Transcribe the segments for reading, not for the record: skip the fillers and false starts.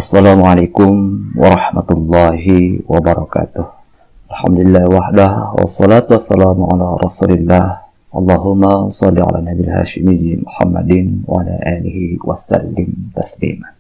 Assalamualaikum warahmatullahi wabarakatuh. Alhamdulillah wahdah, wassalatu wassalamu ala rasulillah. Allahumma salli ala nabil hashimi Muhammadin wa ala alihi wassallim taslima.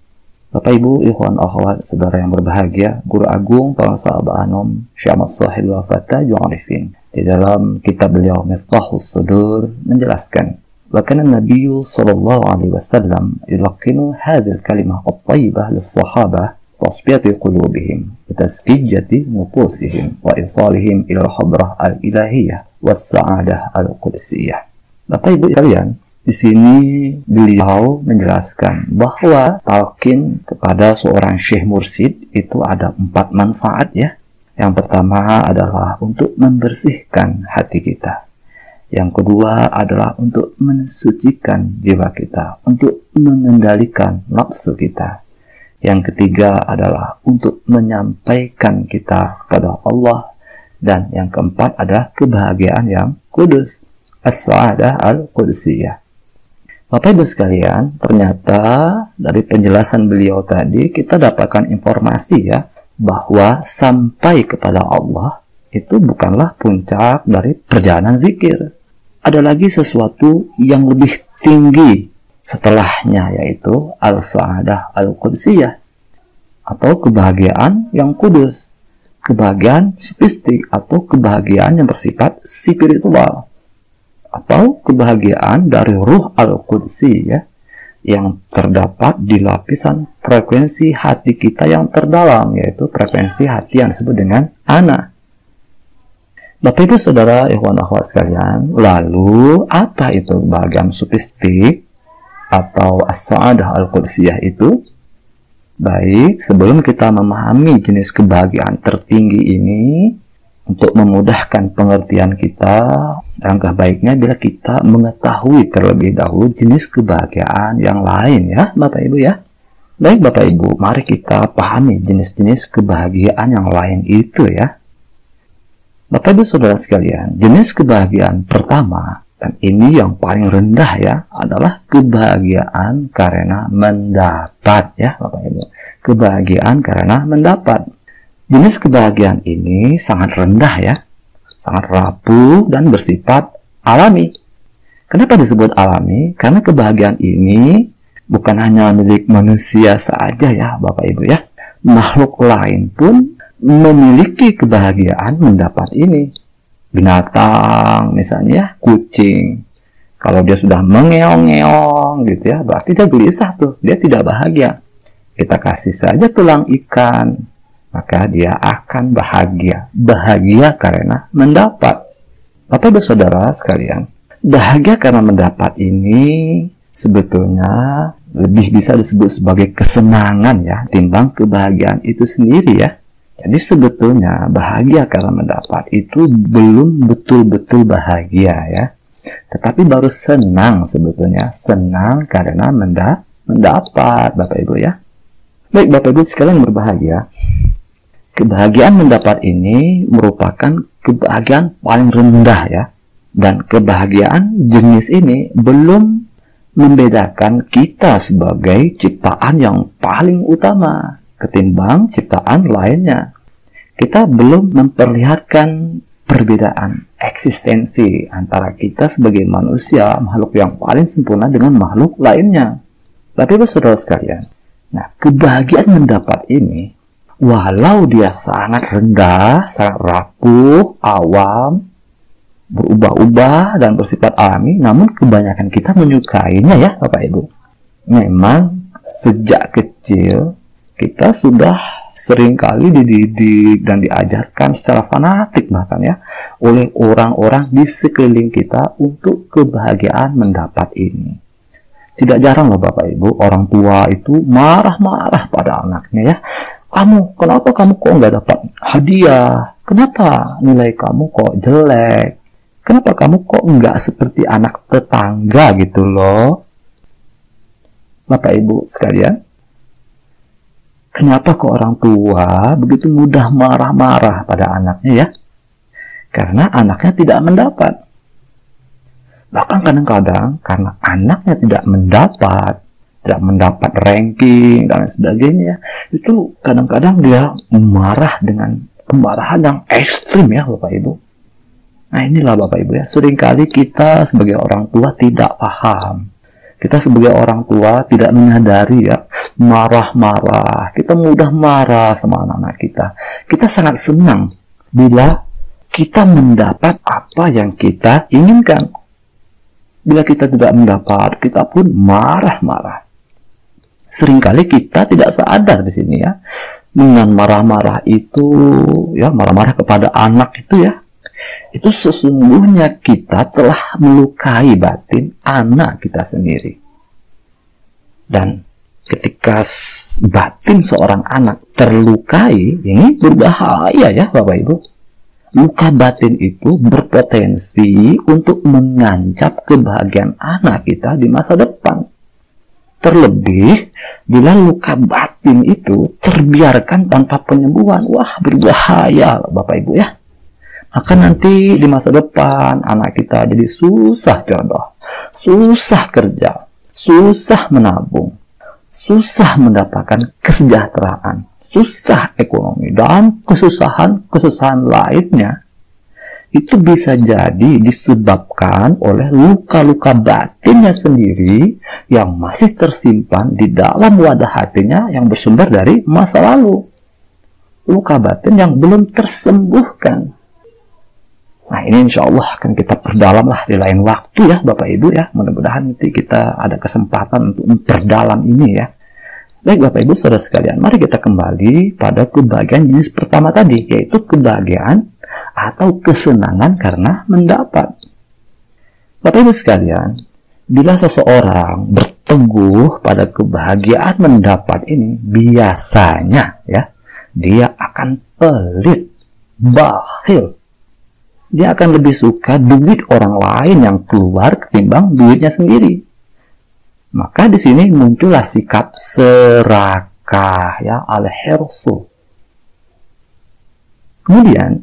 Bapak Ibu, ikhwan akhwat, saudara yang berbahagia, Guru Agung Sahabat Anom Syekh Ahmad Shahil Wafata Ju'arifin di dalam kitab beliau Miftahus Sudur menjelaskan وكان النبي صلى الله عليه وسلم يلقن هذه الكلمة الطيبة للصحابة تصفية قلوبهم وتزكية نفوسهم وإيصالهم إلى الحضرة الإلهية والسعادة القدسية. Bapak Ibu kalian, di sini beliau menjelaskan bahwa talqin kepada seorang syekh mursyid itu ada 4 manfaat ya. Yang pertama adalah untuk membersihkan hati kita. Yang kedua adalah untuk mensucikan jiwa kita, untuk mengendalikan nafsu kita. Yang ketiga adalah untuk menyampaikan kita kepada Allah. Dan yang keempat adalah kebahagiaan yang kudus, as-sa'adah al-qudusiyah. Bapak Ibu sekalian, ternyata dari penjelasan beliau tadi kita dapatkan informasi ya, bahwa sampai kepada Allah itu bukanlah puncak dari perjalanan zikir. Ada lagi sesuatu yang lebih tinggi setelahnya, yaitu al-sa'adah al-qudsiyah, atau kebahagiaan yang kudus, kebahagiaan sofistik, atau kebahagiaan yang bersifat spiritual, atau kebahagiaan dari ruh al-qudsi ya, yang terdapat di lapisan frekuensi hati kita yang terdalam, yaitu frekuensi hati yang disebut dengan ana. Bapak Ibu Saudara, ikhwan akhwat sekalian, lalu apa itu kebahagiaan sofistik atau as-sa'adah al-qudsiyah itu? Baik, sebelum kita memahami jenis kebahagiaan tertinggi ini, untuk memudahkan pengertian kita, langkah baiknya bila kita mengetahui terlebih dahulu jenis kebahagiaan yang lain ya, Bapak Ibu ya. Baik Bapak Ibu, mari kita pahami jenis-jenis kebahagiaan yang lain itu ya. Bapak Ibu Saudara sekalian, jenis kebahagiaan pertama, dan ini yang paling rendah ya, adalah kebahagiaan karena mendapat ya Bapak Ibu. Kebahagiaan karena mendapat. Jenis kebahagiaan ini sangat rendah ya, sangat rapuh dan bersifat alami. Kenapa disebut alami? Karena kebahagiaan ini bukan hanya milik manusia saja ya Bapak Ibu ya. Makhluk lain pun memiliki kebahagiaan mendapat ini. Binatang misalnya kucing, kalau dia sudah mengeong-ngeong gitu ya, berarti dia gelisah tuh, dia tidak bahagia. Kita kasih saja tulang ikan, maka dia akan bahagia. Bahagia karena mendapat. Bapak Ibu Saudara sekalian, bahagia karena mendapat ini sebetulnya lebih bisa disebut sebagai kesenangan ya, timbang kebahagiaan itu sendiri ya. Jadi sebetulnya bahagia karena mendapat itu belum betul-betul bahagia ya. Tetapi baru senang sebetulnya. Senang karena mendapat Bapak Ibu ya. Baik Bapak Ibu sekalian berbahagia. Kebahagiaan mendapat ini merupakan kebahagiaan paling rendah ya. Dan kebahagiaan jenis ini belum membedakan kita sebagai ciptaan yang paling utama ketimbang ciptaan lainnya. Kita belum memperlihatkan perbedaan eksistensi antara kita sebagai manusia, makhluk yang paling sempurna, dengan makhluk lainnya. Tapi Bapak Saudara sekalian, nah kebahagiaan mendapat ini, walau dia sangat rendah, sangat rapuh, awam, berubah-ubah dan bersifat alami, namun kebanyakan kita menyukainya ya Bapak Ibu. Memang sejak kecil kita sudah seringkali dididik dan diajarkan secara fanatik bahkan ya oleh orang-orang di sekeliling kita untuk kebahagiaan mendapat ini. Tidak jarang loh Bapak Ibu, orang tua itu marah-marah pada anaknya ya. Kenapa kamu kok nggak dapat hadiah? Kenapa nilai kamu kok jelek? Kenapa kamu kok nggak seperti anak tetangga gitu loh? Bapak Ibu sekalian, kenapa kok orang tua begitu mudah marah-marah pada anaknya ya? Karena anaknya tidak mendapat. Bahkan kadang-kadang karena anaknya tidak mendapat, tidak mendapat ranking dan sebagainya, itu kadang-kadang dia marah dengan kemarahan yang ekstrim ya Bapak Ibu. Nah inilah Bapak Ibu ya, seringkali kita sebagai orang tua tidak paham. Kita sebagai orang tua tidak menyadari ya, marah-marah. Kita mudah marah sama anak-anak kita. Kita sangat senang bila kita mendapat apa yang kita inginkan. Bila kita tidak mendapat, kita pun marah-marah. Seringkali kita tidak sadar di sini ya, dengan marah-marah itu ya, marah-marah kepada anak itu ya, itu sesungguhnya kita telah melukai batin anak kita sendiri. Dan ketika batin seorang anak terlukai, ini berbahaya ya Bapak Ibu. Luka batin itu berpotensi untuk mengancam kebahagiaan anak kita di masa depan. Terlebih bila luka batin itu terbiarkan tanpa penyembuhan, wah berbahaya Bapak Ibu ya. Maka nanti di masa depan anak kita jadi susah jodoh, susah kerja, susah menabung, susah mendapatkan kesejahteraan, susah ekonomi, dan kesusahan lainnya. Itu bisa jadi disebabkan oleh luka-luka batinnya sendiri yang masih tersimpan di dalam wadah hatinya yang bersumber dari masa lalu. Luka batin yang belum tersembuhkan. Nah ini insya Allah akan kita perdalam lah di lain waktu ya Bapak Ibu ya. Mudah-mudahan nanti kita ada kesempatan untuk memperdalam ini ya. Baik Bapak Ibu saudara sekalian, mari kita kembali pada kebahagiaan jenis pertama tadi, yaitu kebahagiaan atau kesenangan karena mendapat. Bapak Ibu sekalian, bila seseorang berteguh pada kebahagiaan mendapat ini, biasanya ya, dia akan pelit, bakhil. Dia akan lebih suka duit orang lain yang keluar ketimbang duitnya sendiri. Maka di sini muncullah sikap serakah ya, al-hirsu. Kemudian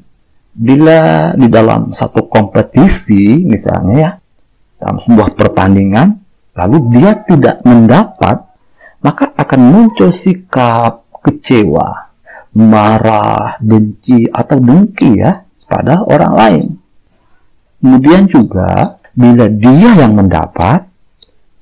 bila di dalam satu kompetisi misalnya ya, dalam sebuah pertandingan, lalu dia tidak mendapat, maka akan muncul sikap kecewa, marah, benci atau dengki ya pada orang lain. Kemudian juga bila dia yang mendapat,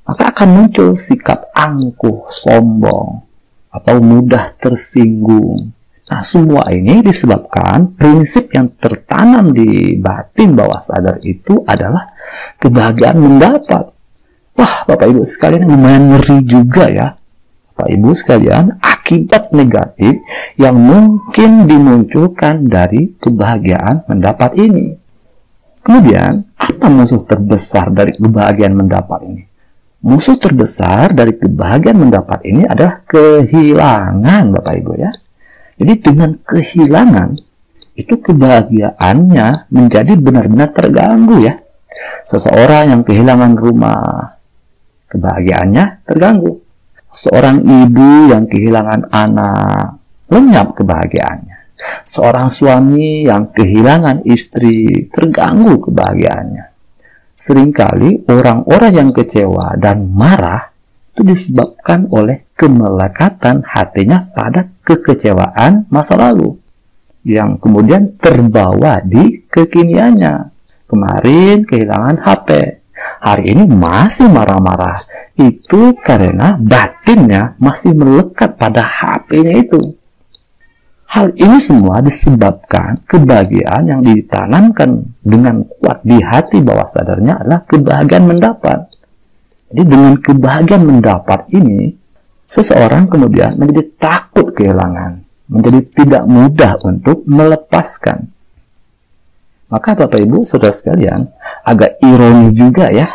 maka akan muncul sikap angkuh, sombong, atau mudah tersinggung. Nah, semua ini disebabkan prinsip yang tertanam di batin bawah sadar itu adalah kebahagiaan mendapat. Wah, Bapak Ibu sekalian, lumayan ngeri juga ya. Bapak Ibu sekalian, akibat negatif yang mungkin dimunculkan dari kebahagiaan mendapat ini. Kemudian, apa musuh terbesar dari kebahagiaan mendapat ini? Musuh terbesar dari kebahagiaan mendapat ini adalah kehilangan, Bapak Ibu ya. Jadi dengan kehilangan, itu kebahagiaannya menjadi benar-benar terganggu ya. Seseorang yang kehilangan rumah, kebahagiaannya terganggu. Seorang ibu yang kehilangan anak, lenyap kebahagiaannya. Seorang suami yang kehilangan istri, terganggu kebahagiaannya. Seringkali orang-orang yang kecewa dan marah itu disebabkan oleh kemelekatan hatinya pada kekecewaan masa lalu yang kemudian terbawa di kekiniannya. Kemarin kehilangan HP, hari ini masih marah-marah. Itu karena batinnya masih melekat pada HP-nya itu. Hal ini semua disebabkan kebahagiaan yang ditanamkan dengan kuat di hati bawah sadarnya adalah kebahagiaan mendapat. Jadi dengan kebahagiaan mendapat ini, seseorang kemudian menjadi takut kehilangan, menjadi tidak mudah untuk melepaskan. Maka Bapak Ibu saudara sekalian, agak ironi juga ya,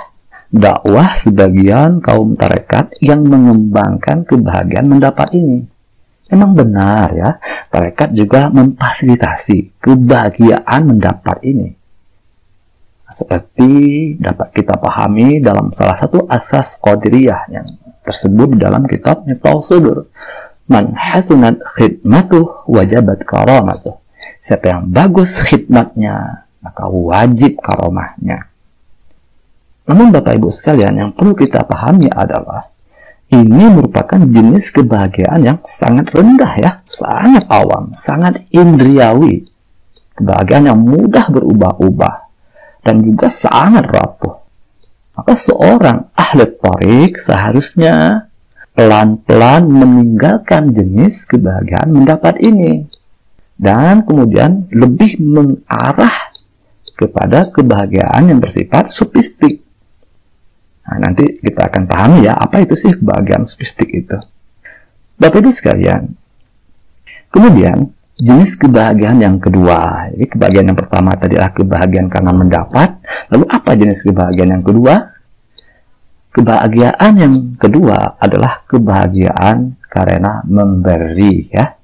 dakwah sebagian kaum tarekat yang mengembangkan kebahagiaan mendapat ini. Memang benar ya, tarekat juga memfasilitasi kebahagiaan mendapat ini. Seperti dapat kita pahami dalam salah satu asas Qadiriyah yang tersebut di dalam kitab Miftahus Sudur. Man hasunat khidmatuh wajabat karamatuh. Siapa yang bagus khidmatnya, maka wajib karamahnya. Namun Bapak Ibu sekalian, yang perlu kita pahami adalah ini merupakan jenis kebahagiaan yang sangat rendah ya, sangat awam, sangat indriawi. Kebahagiaan yang mudah berubah-ubah dan juga sangat rapuh. Maka seorang ahli thariq seharusnya pelan-pelan meninggalkan jenis kebahagiaan mendapat ini dan kemudian lebih mengarah kepada kebahagiaan yang bersifat sofistik. Nah, nanti kita akan pahami ya, apa itu sih kebahagiaan sofistik itu. Bapak Ibu sekalian, kemudian jenis kebahagiaan yang kedua. Jadi kebahagiaan yang pertama tadi adalah kebahagiaan karena mendapat. Lalu apa jenis kebahagiaan yang kedua? Kebahagiaan yang kedua adalah kebahagiaan karena memberi ya.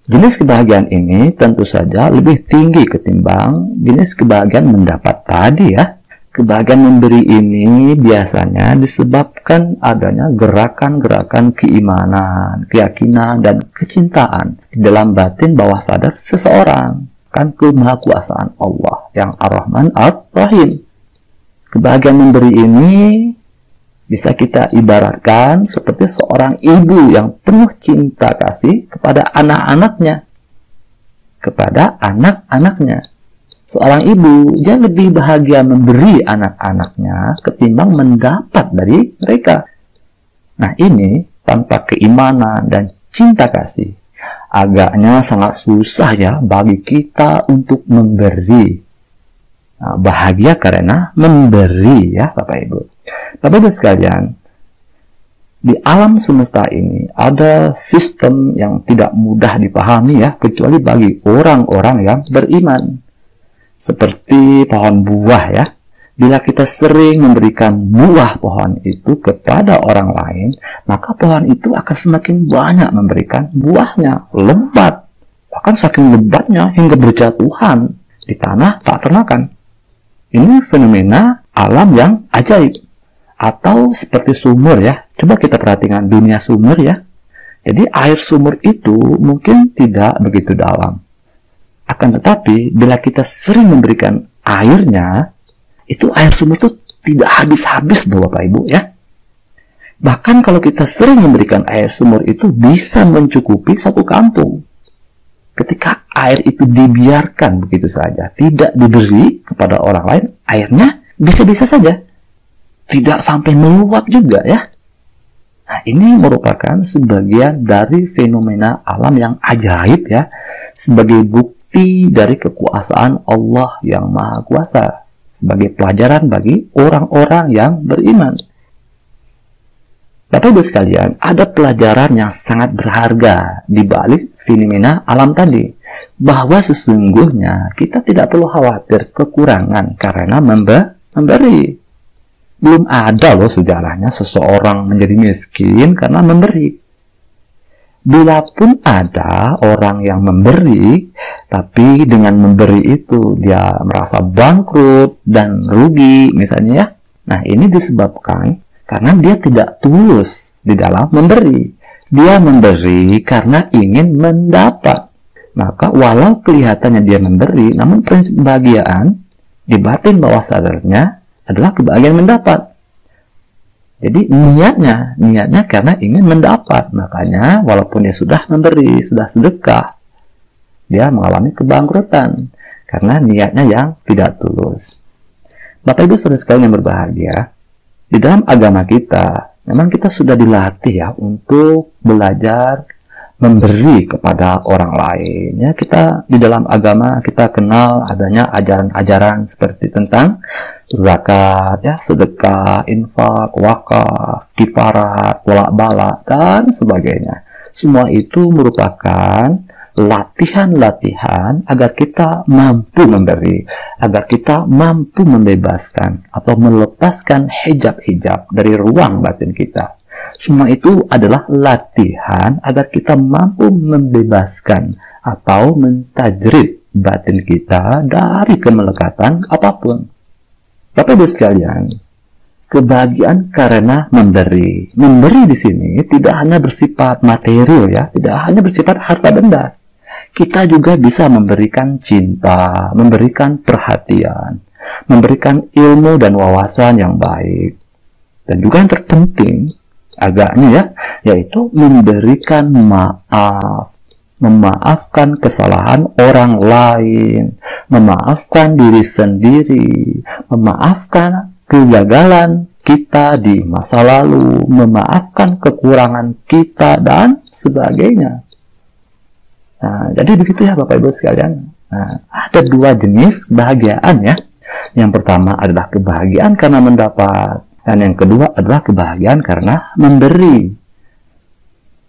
Jenis kebahagiaan ini tentu saja lebih tinggi ketimbang jenis kebahagiaan mendapat tadi ya. Kebahagiaan memberi ini biasanya disebabkan adanya gerakan-gerakan keimanan, keyakinan, dan kecintaan di dalam batin bawah sadar seseorang. Kan kemahakuasaan Allah yang Ar-Rahman Ar-Rahim. Kebahagiaan memberi ini bisa kita ibaratkan seperti seorang ibu yang penuh cinta kasih kepada anak-anaknya. Kepada anak-anaknya. Seorang ibu, dia lebih bahagia memberi anak-anaknya ketimbang mendapat dari mereka. Nah ini tanpa keimanan dan cinta kasih. Agaknya sangat susah ya bagi kita untuk memberi. Nah, bahagia karena memberi ya Bapak Ibu. Bapak Ibu sekalian, di alam semesta ini ada sistem yang tidak mudah dipahami ya, kecuali bagi orang-orang yang beriman. Seperti pohon buah ya. Bila kita sering memberikan buah pohon itu kepada orang lain, maka pohon itu akan semakin banyak memberikan buahnya, lebat. Bahkan saking lebatnya hingga berjatuhan di tanah tak termakan. Ini fenomena alam yang ajaib. Atau seperti sumur ya. Coba kita perhatikan dunia sumur ya. Jadi air sumur itu mungkin tidak begitu dalam. Akan tetapi, bila kita sering memberikan airnya, itu air sumur itu tidak habis-habis Bapak Ibu ya. Bahkan kalau kita sering memberikan air sumur itu bisa mencukupi satu kampung. Ketika air itu dibiarkan begitu saja, tidak diberi kepada orang lain, airnya bisa-bisa saja. Tidak sampai meluap juga ya. Nah, ini merupakan sebagian dari fenomena alam yang ajaib ya. Sebagai bukti dari kekuasaan Allah yang Maha Kuasa, sebagai pelajaran bagi orang-orang yang beriman. Bapak Ibu sekalian, ada pelajaran yang sangat berharga di balik fenomena alam tadi, bahwa sesungguhnya kita tidak perlu khawatir kekurangan karena memberi. Belum ada loh sejarahnya seseorang menjadi miskin karena memberi. Bila pun ada orang yang memberi, tapi dengan memberi itu dia merasa bangkrut dan rugi misalnya ya. Nah ini disebabkan karena dia tidak tulus di dalam memberi. Dia memberi karena ingin mendapat. Maka walau kelihatannya dia memberi, namun prinsip kebahagiaan di batin bawah sadarnya adalah kebahagiaan mendapat. Jadi niatnya karena ingin mendapat. Makanya walaupun dia sudah memberi, sudah sedekah, dia mengalami kebangkrutan karena niatnya yang tidak tulus. Bapak Ibu saudara sekalian yang berbahagia, di dalam agama kita, memang kita sudah dilatih ya untuk belajar memberi kepada orang lain. Ya, kita di dalam agama kita kenal adanya ajaran-ajaran seperti tentang zakat, ya, sedekah, infak, wakaf, kifarat, walak-balak, dan sebagainya. Semua itu merupakan latihan-latihan agar kita mampu memberi, agar kita mampu membebaskan atau melepaskan hijab-hijab dari ruang batin kita. Semua itu adalah latihan agar kita mampu membebaskan atau mentajrid batin kita dari kemelekatan apapun. Bapak Ibu sekalian, kebahagiaan karena memberi. Memberi di sini tidak hanya bersifat material ya, tidak hanya bersifat harta benda. Kita juga bisa memberikan cinta, memberikan perhatian, memberikan ilmu dan wawasan yang baik. Dan juga yang terpenting, agaknya ya, yaitu memberikan maaf, memaafkan kesalahan orang lain, memaafkan diri sendiri, memaafkan kegagalan kita di masa lalu, memaafkan kekurangan kita, dan sebagainya. Nah, jadi begitu ya Bapak Ibu sekalian. Nah, ada dua jenis kebahagiaan ya. Yang pertama adalah kebahagiaan karena mendapat, dan yang kedua adalah kebahagiaan karena memberi.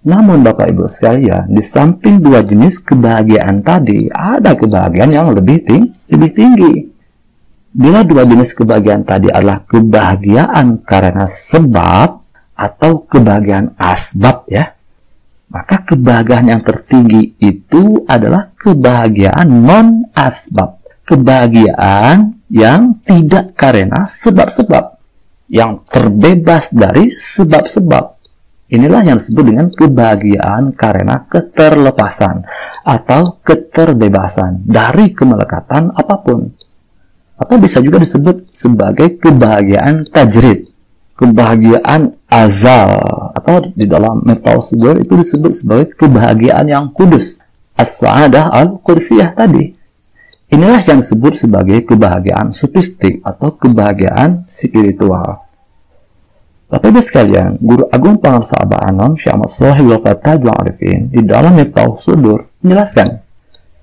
Namun Bapak Ibu sekalian, di samping dua jenis kebahagiaan tadi, ada kebahagiaan yang lebih tinggi. Bila dua jenis kebahagiaan tadi adalah kebahagiaan karena sebab atau kebahagiaan asbab ya, maka kebahagiaan yang tertinggi itu adalah kebahagiaan non-asbab. Kebahagiaan yang tidak karena sebab-sebab, yang terbebas dari sebab-sebab. Inilah yang disebut dengan kebahagiaan karena keterlepasan atau keterbebasan dari kemelekatan apapun. Atau bisa juga disebut sebagai kebahagiaan tajrid, kebahagiaan azal, atau di dalam Miftahus Shudur itu disebut sebagai kebahagiaan yang kudus, as-sa'adah al-qudsiyah tadi. Inilah yang disebut sebagai kebahagiaan sufistik atau kebahagiaan spiritual. Bapak Ibu sekalian, Guru Agung Pangarsa Abah Anom Syekh Ahmad Shalih Al-Fatihul Arifin di dalam Miftahus Shudur menjelaskan,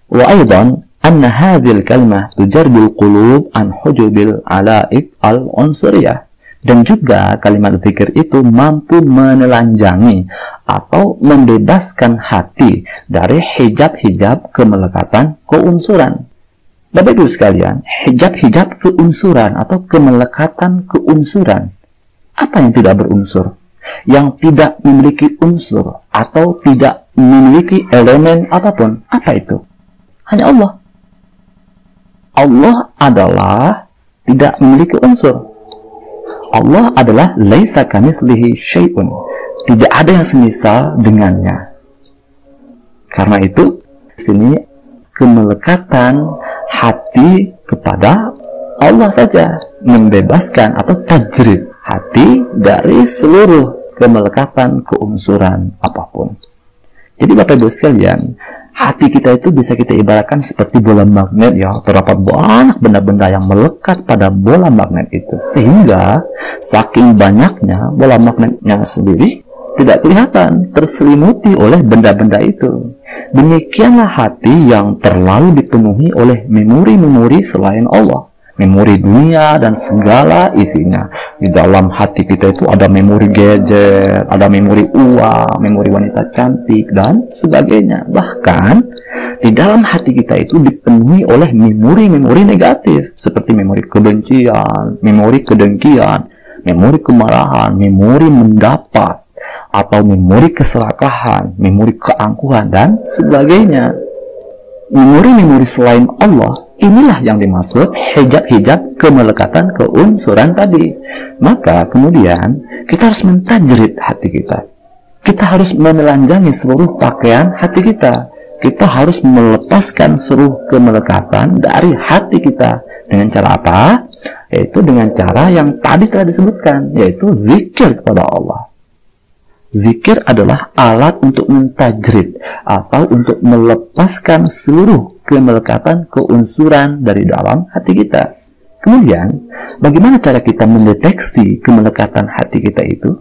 wa aidan anna hadhil kalimah tujarbil qulub an hujubil alaik al-unsuriyah. Dan juga kalimat zikir itu mampu menelanjangi atau membebaskan hati dari hijab-hijab kemelekatan keunsuran. Bapak Ibu sekalian, hijab-hijab keunsuran atau kemelekatan keunsuran. Apa yang tidak berunsur? Yang tidak memiliki unsur atau tidak memiliki elemen apapun. Apa itu? Hanya Allah. Allah adalah tidak memiliki unsur. Allah adalah laisa kamitslihi syai'un. Tidak ada yang semisal dengannya. Karena itu, di sini kemelekatan hati kepada Allah saja, membebaskan atau tajrid hati dari seluruh kemelekatan keunsuran apapun. Jadi Bapak Ibu sekalian, hati kita itu bisa kita ibaratkan seperti bola magnet ya. Terdapat banyak benda-benda yang melekat pada bola magnet itu, sehingga saking banyaknya bola magnetnya sendiri tidak kelihatan, terselimuti oleh benda-benda itu. Demikianlah hati yang terlalu dipenuhi oleh memori-memori selain Allah, memori dunia dan segala isinya. Di dalam hati kita itu ada memori gadget, ada memori uang, memori wanita cantik, dan sebagainya. Bahkan di dalam hati kita itu dipenuhi oleh memori-memori negatif, seperti memori kebencian, memori kedengkian, memori kemarahan, memori mendapat, atau memori keserakahan, memori keangkuhan, dan sebagainya. Memori-memori selain Allah, inilah yang dimaksud hijab-hijab kemelekatan keunsuran tadi. Maka kemudian kita harus mentajrid hati kita. Kita harus menelanjangi seluruh pakaian hati kita. Kita harus melepaskan seluruh kemelekatan dari hati kita. Dengan cara apa? Yaitu dengan cara yang tadi telah disebutkan, yaitu zikir kepada Allah. Zikir adalah alat untuk mentajrid atau untuk melepaskan seluruh kemelekatan keunsuran dari dalam hati kita. Kemudian, bagaimana cara kita mendeteksi kemelekatan hati kita itu?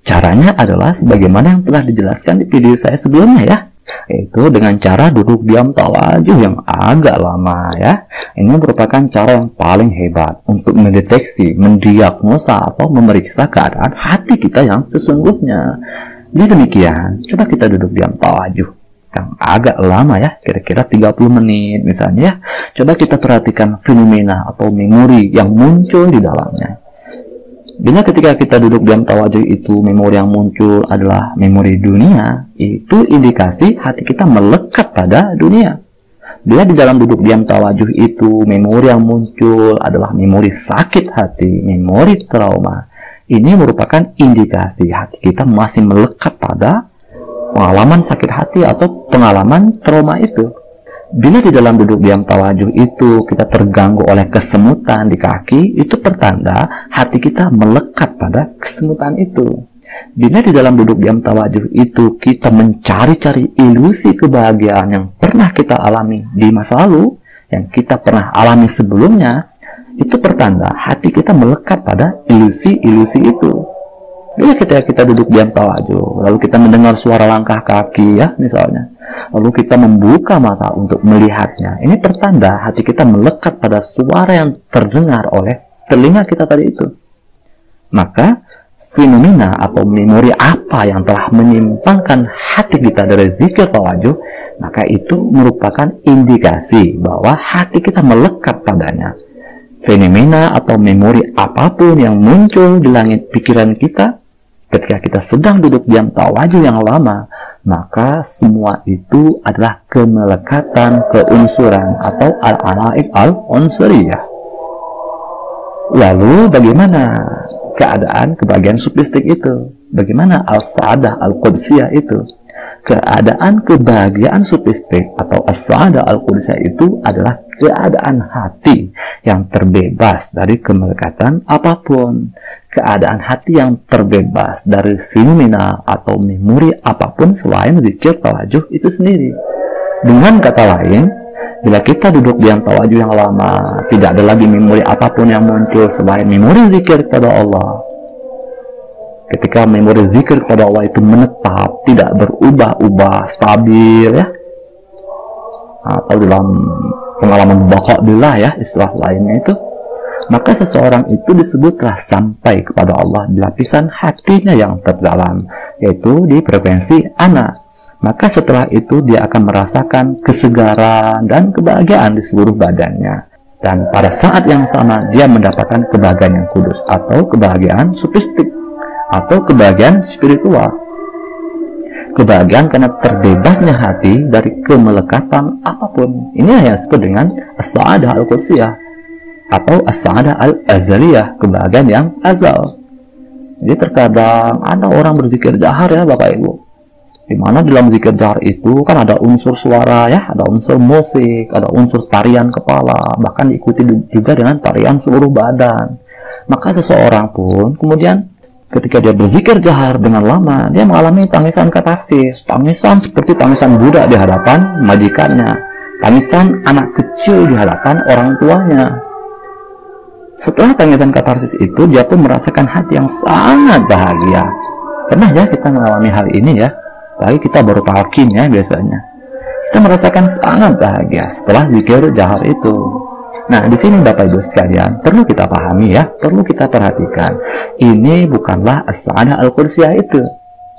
Caranya adalah sebagaimana yang telah dijelaskan di video saya sebelumnya ya, yaitu dengan cara duduk diam tawajuh yang agak lama ya. Ini merupakan cara yang paling hebat untuk mendeteksi, mendiagnosa atau memeriksa keadaan hati kita yang sesungguhnya. Jadi demikian, coba kita duduk diam tawajuh yang agak lama ya, kira-kira 30 menit misalnya ya. Coba kita perhatikan fenomena atau memori yang muncul di dalamnya. Bila ketika kita duduk diam tawajuh itu memori yang muncul adalah memori dunia, itu indikasi hati kita melekat pada dunia. Bila di dalam duduk diam tawajuh itu memori yang muncul adalah memori sakit hati, memori trauma, ini merupakan indikasi hati kita masih melekat pada pengalaman sakit hati atau pengalaman trauma itu. Bila di dalam duduk diam tawajuh itu kita terganggu oleh kesemutan di kaki, itu pertanda hati kita melekat pada kesemutan itu. Bila di dalam duduk diam tawajuh itu kita mencari-cari ilusi kebahagiaan yang pernah kita alami di masa lalu, yang kita pernah alami sebelumnya, itu pertanda hati kita melekat pada ilusi-ilusi itu. Bila kita duduk diam tawajuh, lalu kita mendengar suara langkah kaki ya misalnya, lalu kita membuka mata untuk melihatnya, ini pertanda hati kita melekat pada suara yang terdengar oleh telinga kita tadi itu. Maka fenomena atau memori apa yang telah menyimpangkan hati kita dari zikir tawajuh, maka itu merupakan indikasi bahwa hati kita melekat padanya. Fenomena atau memori apapun yang muncul di langit pikiran kita ketika kita sedang duduk diam tawajuh yang lama, maka semua itu adalah kemelekatan keunsuran atau al-alaik al-unsuriyah. Lalu bagaimana keadaan kebahagiaan sublistik itu? Bagaimana al-sa'adah al-qudsiyah itu? Keadaan kebahagiaan sublistik atau as-sa'adah al-qudsiyah itu adalah keadaan hati yang terbebas dari kemelekatan apapun. Keadaan hati yang terbebas dari fenomena atau memori apapun selain zikir tawajuh itu sendiri. Dengan kata lain, bila kita duduk diam tawajuh yang lama, tidak ada lagi memori apapun yang muncul selain memori zikir kepada Allah. Ketika memori zikir kepada Allah itu menetap, tidak berubah-ubah, stabil ya, atau dalam pengalaman baqa'billah ya, istilah lainnya itu, maka seseorang itu disebutlah sampai kepada Allah di lapisan hatinya yang terdalam, yaitu di frekuensi ana. Maka setelah itu dia akan merasakan kesegaran dan kebahagiaan di seluruh badannya. Dan pada saat yang sama dia mendapatkan kebahagiaan yang kudus atau kebahagiaan sufistik atau kebahagiaan spiritual. Kebahagiaan karena terbebasnya hati dari kemelekatan apapun. Ini yang disebut dengan as-sa'adah al-qudsiyah atau as-sa'adah al-azaliyah, kebahagiaan yang azal. Jadi terkadang ada orang berzikir jahar ya Bapak Ibu, di mana dalam zikir jahar itu kan ada unsur suara ya, ada unsur musik, ada unsur tarian kepala, bahkan diikuti juga dengan tarian seluruh badan. Maka seseorang pun kemudian ketika dia berzikir jahar dengan lama, dia mengalami tangisan katarsis, tangisan seperti tangisan budak di hadapan majikannya, tangisan anak kecil di hadapan orang tuanya. Setelah tangisan katarsis itu, dia pun merasakan hati yang sangat bahagia. Pernah ya kita mengalami hal ini ya? Tapi kita baru talqin ya biasanya. Kita merasakan sangat bahagia setelah zikir jahar itu. Nah, di sini Bapak Ibu sekalian, perlu kita pahami ya, perlu kita perhatikan. Ini bukanlah as-sa'adah al-qudsiyah itu.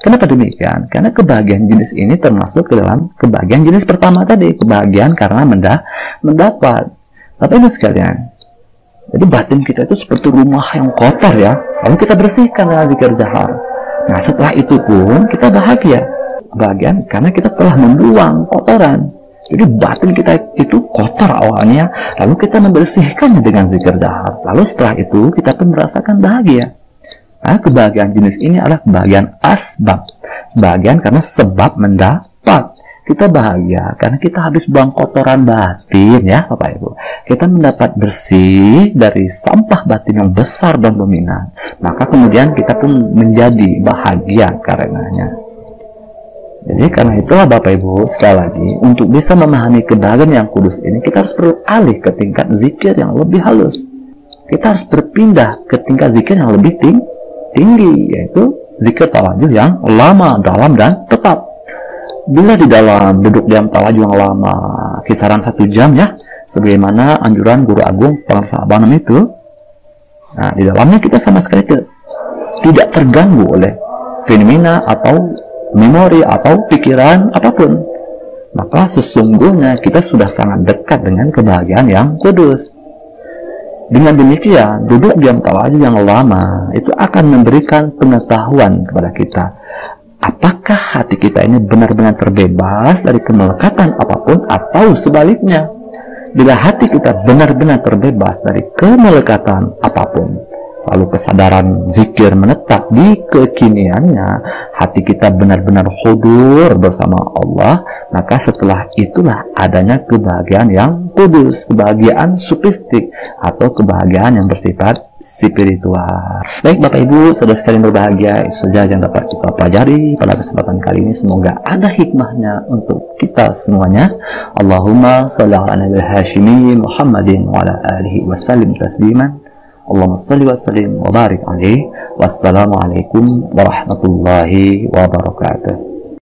Kenapa demikian? Karena kebahagiaan jenis ini termasuk ke dalam kebahagiaan jenis pertama tadi, kebahagiaan karena mendapat. Bapak Ibu sekalian, jadi batin kita itu seperti rumah yang kotor ya, lalu kita bersihkan dengan zikir jahar. Nah, setelah itu pun kita bahagia. Bahagia karena kita telah membuang kotoran. Jadi batin kita itu kotor awalnya, lalu kita membersihkannya dengan zikir jahar. Lalu setelah itu kita pun merasakan bahagia. Nah, kebahagiaan jenis ini adalah kebahagiaan asbab. Bahagian karena sebab mendapat. Kita bahagia karena kita habis buang kotoran batin ya Bapak Ibu. Kita mendapat bersih dari sampah batin yang besar dan dominan. Maka kemudian kita pun menjadi bahagia karenanya. Jadi karena itulah Bapak Ibu, sekali lagi, untuk bisa memahami kebahagiaan yang kudus ini, kita harus beralih ke tingkat zikir yang lebih halus. Kita harus berpindah ke tingkat zikir yang lebih tinggi, yaitu zikir tawajuh yang lama, dalam, dan tetap. Bila di dalam duduk diam tawajuh yang lama, kisaran 1 jam ya, sebagaimana anjuran Guru Agung Pangarsa Abanam itu, nah di dalamnya kita sama sekali tidak terganggu oleh fenomena atau memori atau pikiran apapun, maka sesungguhnya kita sudah sangat dekat dengan kebahagiaan yang kudus. Dengan demikian, duduk diam tawajuh yang lama itu akan memberikan pengetahuan kepada kita, apakah hati kita ini benar-benar terbebas dari kemelekatan apapun, atau sebaliknya. Bila hati kita benar-benar terbebas dari kemelekatan apapun, lalu kesadaran zikir menetap di kekiniannya, hati kita benar-benar hudur bersama Allah, maka setelah itulah adanya kebahagiaan yang kudus, kebahagiaan sufistik, atau kebahagiaan yang bersifat spiritual. Baik Bapak Ibu, saudara sekalian berbahagia, itu saja yang dapat kita pelajari pada kesempatan kali ini. Semoga ada hikmahnya untuk kita semuanya. Allahumma sholli ala nabiyil hashimi Muhammadin wa ala alihi wa sallim tasliman. Allahumma sholli wa sallim wa barik alaihi. Wassalamualaikum warahmatullahi wabarakatuh.